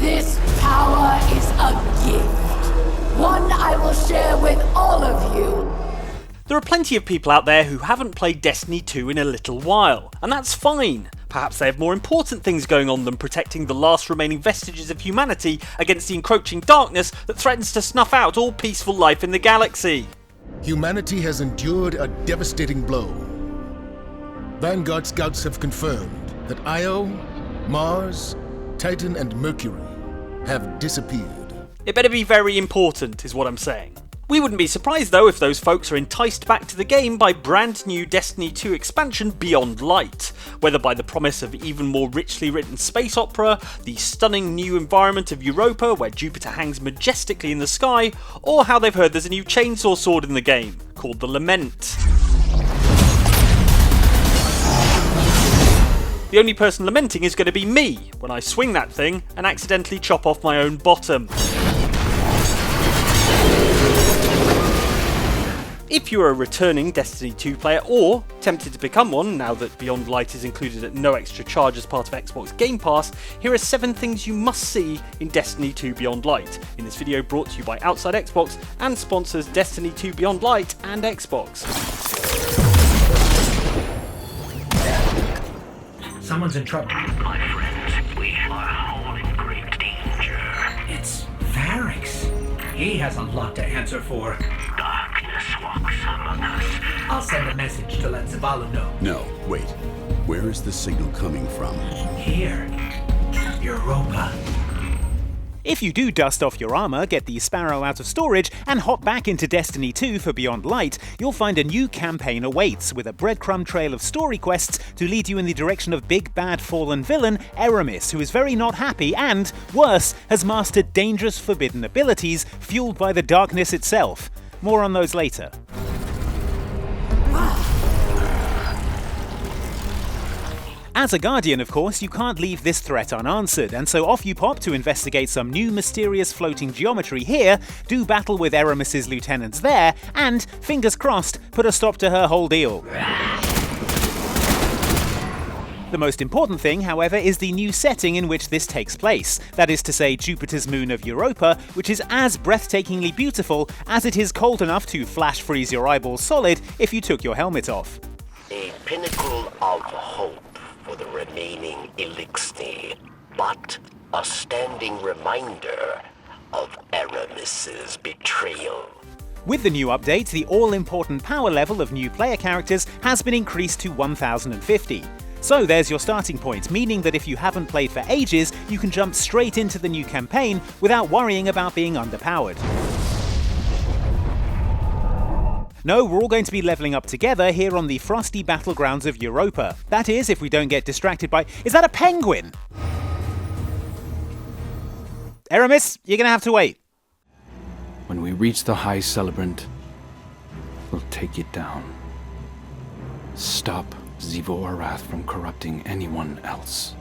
This power is a gift. One I will share with all of you. There are plenty of people out there who haven't played Destiny 2 in a little while, and that's fine. Perhaps they have more important things going on than protecting the last remaining vestiges of humanity against the encroaching darkness that threatens to snuff out all peaceful life in the galaxy. Humanity has endured a devastating blow. Vanguard scouts have confirmed that Io, Mars, Titan, and Mercury have disappeared. It better be very important, is what I'm saying. We wouldn't be surprised though if those folks are enticed back to the game by brand new Destiny 2 expansion Beyond Light, whether by the promise of even more richly written space opera, the stunning new environment of Europa where Jupiter hangs majestically in the sky, or how they've heard there's a new chainsaw sword in the game, called the Lament. The only person lamenting is going to be me, when I swing that thing and accidentally chop off my own bottom. If you're a returning Destiny 2 player or tempted to become one now that Beyond Light is included at no extra charge as part of Xbox Game Pass, here are 7 things you must see in Destiny 2 Beyond Light. In this video brought to you by OutsideXbox and sponsors Destiny 2 Beyond Light and Xbox. Someone's in trouble. My friends, we are all in great danger. It's Farrant. He has a lot to answer for. Darkness walks among us. I'll send a message to let Zavala know. No, wait. Where is the signal coming from? Here. Europa. If you do dust off your armor, get the Sparrow out of storage, and hop back into Destiny 2 for Beyond Light, you'll find a new campaign awaits, with a breadcrumb trail of story quests to lead you in the direction of big bad fallen villain Eramis, who is very not happy and, worse, has mastered dangerous forbidden abilities fueled by the darkness itself. More on those later. As a Guardian, of course, you can't leave this threat unanswered, and so off you pop to investigate some new mysterious floating geometry here, do battle with Eramis's lieutenants there, and, fingers crossed, put a stop to her whole deal. The most important thing, however, is the new setting in which this takes place. That is to say, Jupiter's moon of Europa, which is as breathtakingly beautiful as it is cold enough to flash freeze your eyeballs solid if you took your helmet off. A pinnacle of hope for the remaining Elixir, but a standing reminder of Eramis's betrayal. With the new update, the all-important power level of new player characters has been increased to 1050. So there's your starting point, meaning that if you haven't played for ages, you can jump straight into the new campaign without worrying about being underpowered. No, we're all going to be leveling up together here on the frosty battlegrounds of Europa. That is, if we don't get distracted by... Is that a penguin? Eramis, you're gonna have to wait. When we reach the High Celebrant, we'll take it down. Stop Xivu Arath from corrupting anyone else.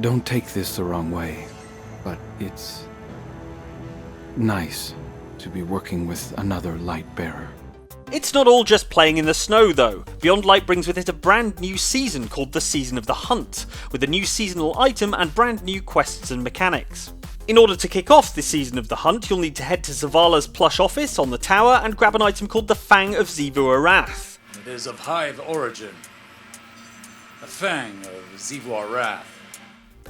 Don't take this the wrong way, but it's nice to be working with another light bearer. It's not all just playing in the snow though. Beyond Light brings with it a brand new season called the Season of the Hunt, with a new seasonal item and brand new quests and mechanics. In order to kick off this Season of the Hunt, you'll need to head to Zavala's plush office on the tower and grab an item called the Fang of Xivu Arath. It is of hive origin. A fang of Xivu Arath.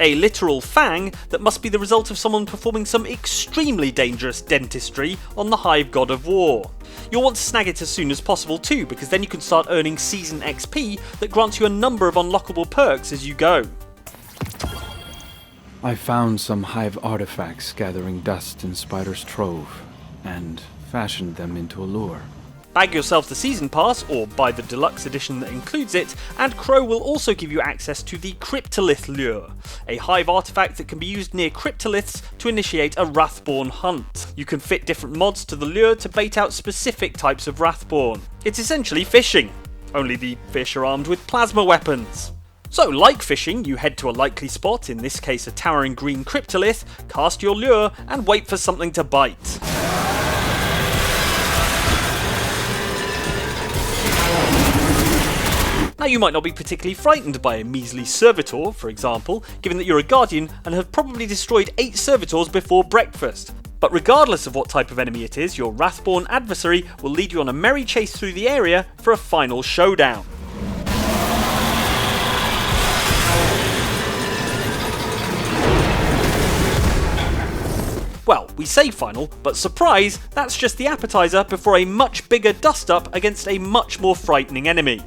A literal fang that must be the result of someone performing some extremely dangerous dentistry on the Hive God of War. You'll want to snag it as soon as possible too, because then you can start earning Season XP that grants you a number of unlockable perks as you go. I found some Hive artifacts gathering dust in Spider's Trove, and fashioned them into a lure. Bag yourself the Season Pass, or buy the deluxe edition that includes it, and Crow will also give you access to the Cryptolith Lure, a Hive artifact that can be used near cryptoliths to initiate a Wrathborn hunt. You can fit different mods to the lure to bait out specific types of Wrathborn. It's essentially fishing, only the fish are armed with plasma weapons. So, like fishing, you head to a likely spot, in this case a towering green cryptolith, cast your lure, and wait for something to bite. Now you might not be particularly frightened by a measly servitor, for example, given that you're a guardian and have probably destroyed 8 servitors before breakfast. But regardless of what type of enemy it is, your Wrathborn adversary will lead you on a merry chase through the area for a final showdown. Well, we say final, but surprise, that's just the appetizer before a much bigger dust-up against a much more frightening enemy.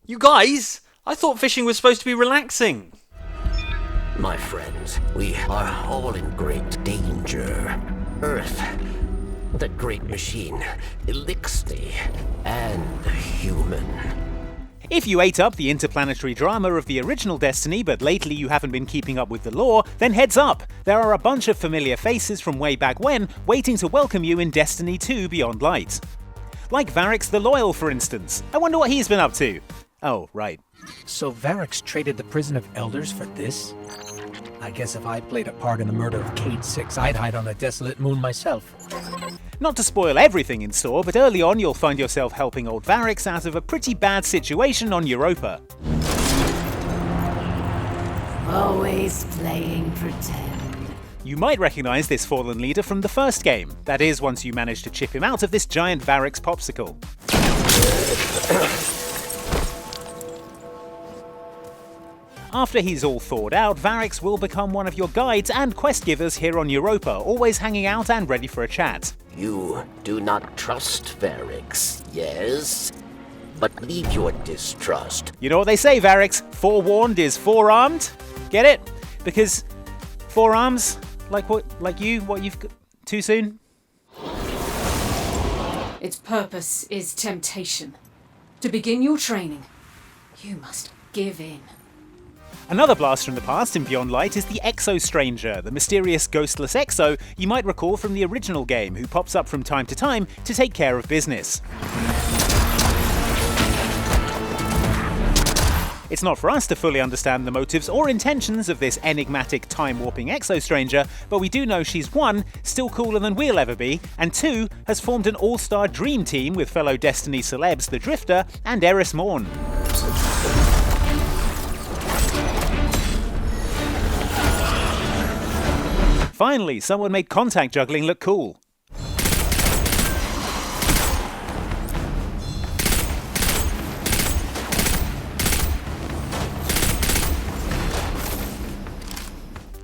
You guys, I thought fishing was supposed to be relaxing. My friends, we are all in great danger. Earth, the great machine, Elixir, and human. If you ate up the interplanetary drama of the original Destiny, but lately you haven't been keeping up with the lore, then heads up! There are a bunch of familiar faces from way back when waiting to welcome you in Destiny 2 Beyond Light. Like Varix the Loyal, for instance. I wonder what he's been up to. Oh, right. So Varix traded the Prison of Elders for this? I guess if I played a part in the murder of Cade 6, I'd hide on a desolate moon myself. Not to spoil everything in store, but early on you'll find yourself helping old Varix out of a pretty bad situation on Europa. Always playing pretend. You might recognise this fallen leader from the first game. That is, once you manage to chip him out of this giant Varix popsicle. After he's all thawed out, Varix will become one of your guides and quest givers here on Europa, always hanging out and ready for a chat. You do not trust Varix, yes? But leave your distrust. You know what they say, Varix? Forewarned is forearmed? Get it? Because forearms, like what you've got too soon? Its purpose is temptation. To begin your training, you must give in. Another blast from the past in Beyond Light is the Exo Stranger, the mysterious ghostless Exo you might recall from the original game, who pops up from time to time to take care of business. It's not for us to fully understand the motives or intentions of this enigmatic time-warping Exo Stranger, but we do know she's 1, still cooler than we'll ever be, and 2, has formed an all-star dream team with fellow Destiny celebs The Drifter and Eris Morn. Finally, someone made contact juggling look cool.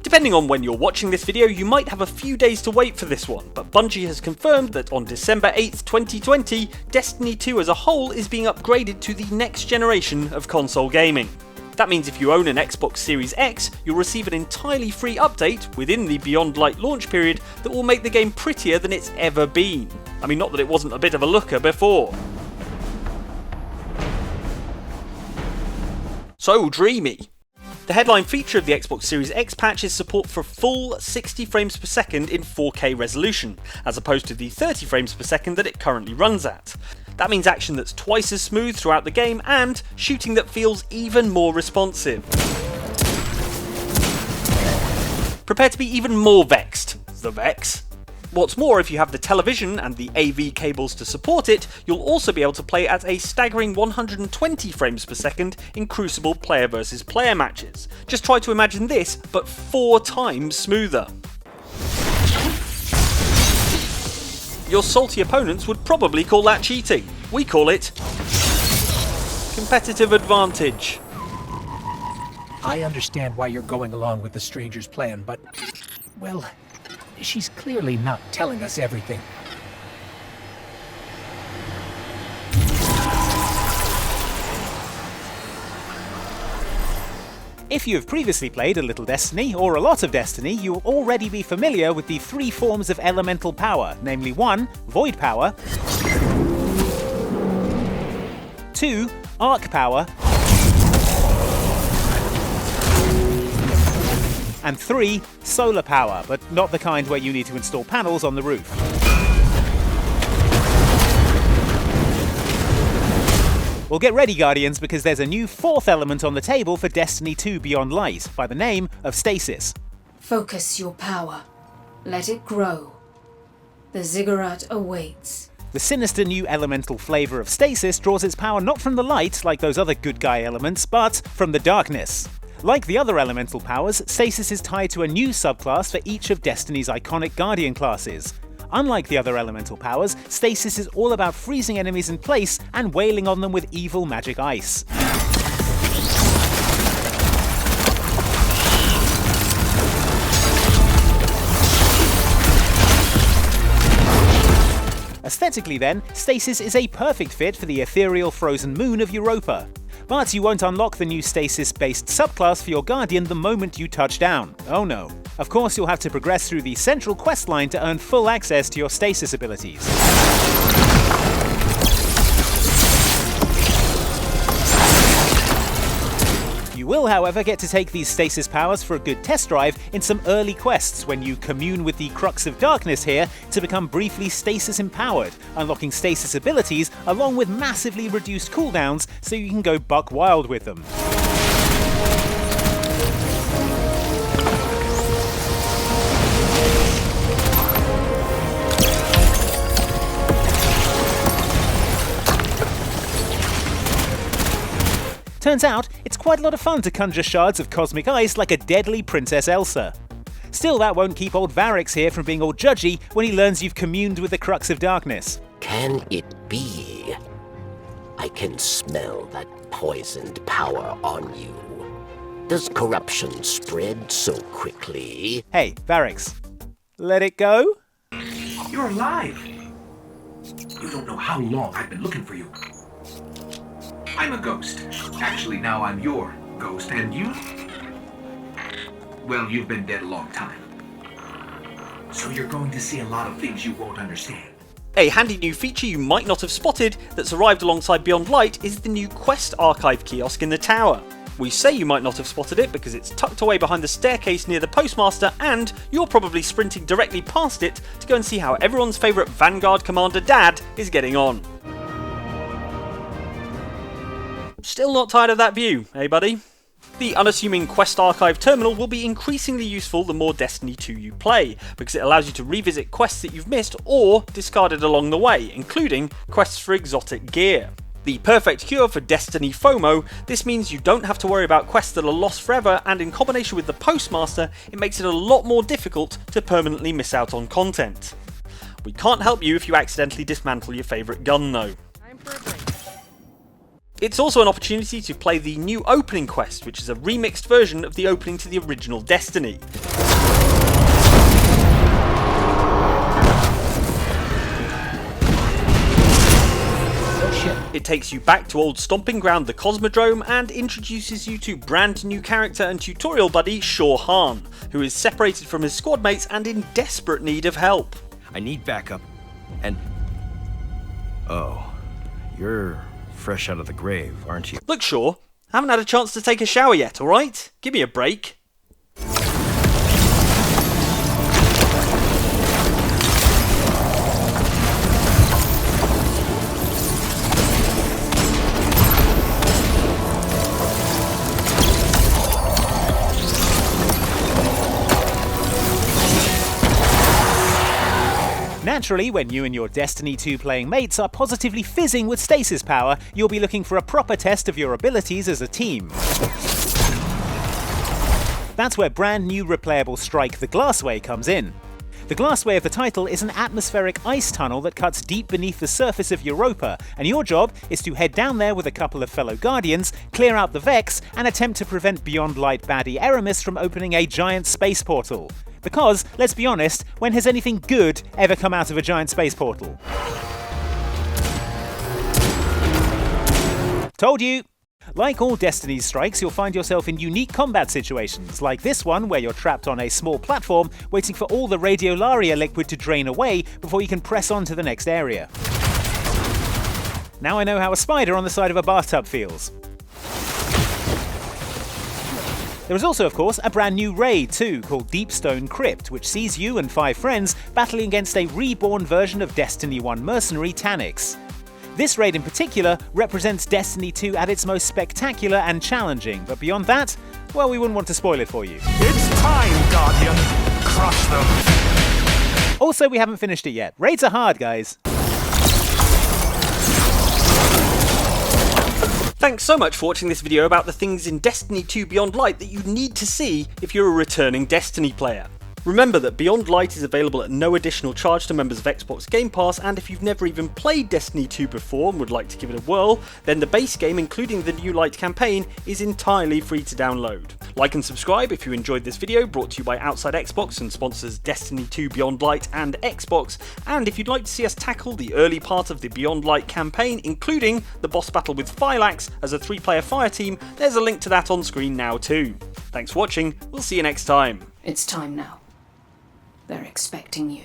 Depending on when you're watching this video, you might have a few days to wait for this one, but Bungie has confirmed that on December 8th, 2020, Destiny 2 as a whole is being upgraded to the next generation of console gaming. That means if you own an Xbox Series X, you'll receive an entirely free update within the Beyond Light launch period that will make the game prettier than it's ever been. I mean, not that it wasn't a bit of a looker before. So dreamy. The headline feature of the Xbox Series X patch is support for full 60 frames per second in 4K resolution, as opposed to the 30 frames per second that it currently runs at. That means action that's twice as smooth throughout the game and shooting that feels even more responsive. Prepare to be even more vexed, the Vex. What's more, if you have the television and the AV cables to support it, you'll also be able to play at a staggering 120 frames per second in Crucible player versus player matches. Just try to imagine this, but 4 times smoother. Your salty opponents would probably call that cheating. We call it competitive advantage. I understand why you're going along with the stranger's plan, but, well, she's clearly not telling us everything. If you have previously played a little Destiny, or a lot of Destiny, you will already be familiar with the 3 forms of elemental power, namely 1, Void Power, 2, Arc Power, and 3, Solar Power, but not the kind where you need to install panels on the roof. Well, get ready, Guardians, because there's a new 4th element on the table for Destiny 2 Beyond Light, by the name of Stasis. Focus your power. Let it grow. The ziggurat awaits. The sinister new elemental flavour of Stasis draws its power not from the light, like those other good guy elements, but from the darkness. Like the other elemental powers, Stasis is tied to a new subclass for each of Destiny's iconic Guardian classes. Unlike the other elemental powers, Stasis is all about freezing enemies in place and wailing on them with evil magic ice. Aesthetically then, Stasis is a perfect fit for the ethereal frozen moon of Europa. But you won't unlock the new Stasis-based subclass for your Guardian the moment you touch down. Oh no. Of course, you'll have to progress through the central questline to earn full access to your Stasis abilities. You will, however, get to take these Stasis powers for a good test drive in some early quests when you commune with the Crux of Darkness here to become briefly Stasis empowered, unlocking Stasis abilities along with massively reduced cooldowns so you can go buck wild with them. Turns out, it's quite a lot of fun to conjure shards of cosmic ice like a deadly Princess Elsa. Still, that won't keep old Varrix here from being all judgy when he learns you've communed with the Crux of Darkness. Can it be? I can smell that poisoned power on you. Does corruption spread so quickly? Hey, Varrix. Let it go? You're alive! You don't know how long I've been looking for you. I'm a ghost. Actually, now I'm your ghost, and you? Well, you've been dead a long time. So you're going to see a lot of things you won't understand. A handy new feature you might not have spotted that's arrived alongside Beyond Light is the new Quest Archive kiosk in the tower. We say you might not have spotted it because it's tucked away behind the staircase near the postmaster, and you're probably sprinting directly past it to go and see how everyone's favourite Vanguard Commander Dad is getting on. Still not tired of that view, eh buddy? The unassuming Quest Archive terminal will be increasingly useful the more Destiny 2 you play, because it allows you to revisit quests that you've missed or discarded along the way, including quests for exotic gear. The perfect cure for Destiny FOMO, this means you don't have to worry about quests that are lost forever, and in combination with the Postmaster, it makes it a lot more difficult to permanently miss out on content. We can't help you if you accidentally dismantle your favourite gun though. It's also an opportunity to play the new opening quest, which is a remixed version of the opening to the original Destiny. It takes you back to old stomping ground the Cosmodrome and introduces you to brand new character and tutorial buddy Shaw Han, who is separated from his squad mates and in desperate need of help. I need backup, and... Oh, you're fresh out of the grave, aren't you? Look, Shaw, haven't had a chance to take a shower yet, alright? Give me a break. Naturally, when you and your Destiny 2 playing mates are positively fizzing with Stasis power, you'll be looking for a proper test of your abilities as a team. That's where brand new replayable strike the Glassway comes in. The Glassway of the title is an atmospheric ice tunnel that cuts deep beneath the surface of Europa, and your job is to head down there with a couple of fellow Guardians, clear out the Vex, and attempt to prevent Beyond Light baddie Eramis from opening a giant space portal. Because, let's be honest, when has anything good ever come out of a giant space portal? Told you! Like all Destiny's strikes, you'll find yourself in unique combat situations, like this one where you're trapped on a small platform waiting for all the radiolaria liquid to drain away before you can press on to the next area. Now I know how a spider on the side of a bathtub feels. There is also, of course, a brand new raid too, called Deepstone Crypt, which sees you and 5 friends battling against a reborn version of Destiny 1 mercenary Taniks. This raid in particular represents Destiny 2 at its most spectacular and challenging, but beyond that, well, we wouldn't want to spoil it for you. It's time, Guardian! Crush them! Also, we haven't finished it yet. Raids are hard, guys. Thanks so much for watching this video about the things in Destiny 2 Beyond Light that you need to see if you're a returning Destiny player. Remember that Beyond Light is available at no additional charge to members of Xbox Game Pass, and if you've never even played Destiny 2 before and would like to give it a whirl, then the base game, including the new Light campaign, is entirely free to download. Like and subscribe if you enjoyed this video, brought to you by outsidexbox and sponsors Destiny 2 Beyond Light and Xbox, and if you'd like to see us tackle the early part of the Beyond Light campaign, including the boss battle with Phylax as a 3-player fire team, there's a link to that on screen now too. Thanks for watching, we'll see you next time. It's time now. They're expecting you.